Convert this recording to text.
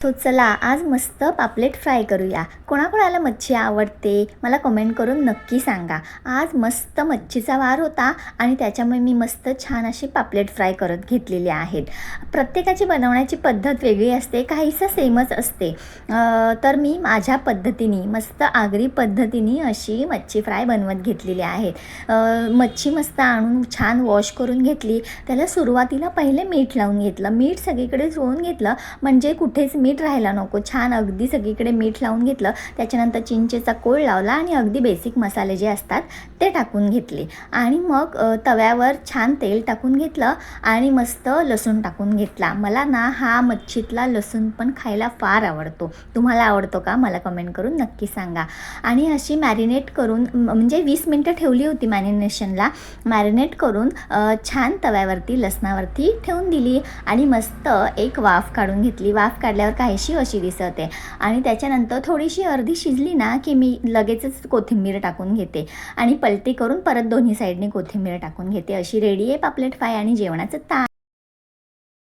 तो चला आज मस्त पापलेट फ्राय करूया। कोणाकोणाला मच्छी आवडते मला कमेंट करून नक्की सांगा। आज मस्त मच्छीचा वार होता आणि त्याच्यामुळे मी मस्त छान अशी पापलेट फ्राय करत घेतलेली आहेत। प्रत्येकाची बनवण्याची पद्धत वेगळी असते, काहीसं सेमच असते। तर मी माझ्या पद्धतीने मस्त आगरी पद्धतीने अशी मच्छी फ्राय बनवत घेतलेली आहे। मच्छी मस्त आणून छान वॉश करून घेतली। त्याला सुरुवातीला पहिले मीठ लावून घेतलं, मीठ सगळीकडे चोळून घेतलं म्हणजे कुठेच मीठ राहायला नको। छान अगदी सगळीकडे मीठ लावून घेतलं। त्याच्यानंतर चिंचेचा कोळ लावला आणि अगदी बेसिक मसाले जे असतात ते टाकून घेतले आणि मग तव्यावर छान तेल टाकून घेतलं आणि मस्त लसूण टाकून घेतला। मला ना हा मच्छीतला लसूण पण खायला फार आवडतो। तुम्हाला आवडतो का मला कमेंट करून नक्की सांगा। आणि अशी मॅरिनेट करून म्हणजे 20 मिनिटं ठेवली होती मॅरिनेशनला। मॅरिनेट करून छान तव्यावरती लसणावरती ठेवून दिली आणि मस्त एक वाफ काढून घेतली। वाफ काढल्यावर काहीशी अशी दिसते आणि त्याच्यानंतर थोडीशी अर्धी शिजली ना की मी लगेचच कोथिंबीर टाकून घेते आणि पलटी करून परत दोन्ही साईडने कोथिंबीर टाकून घेते। अशी रेडी आहे पापलेट फ्राय आणि जेवणाचं ताट।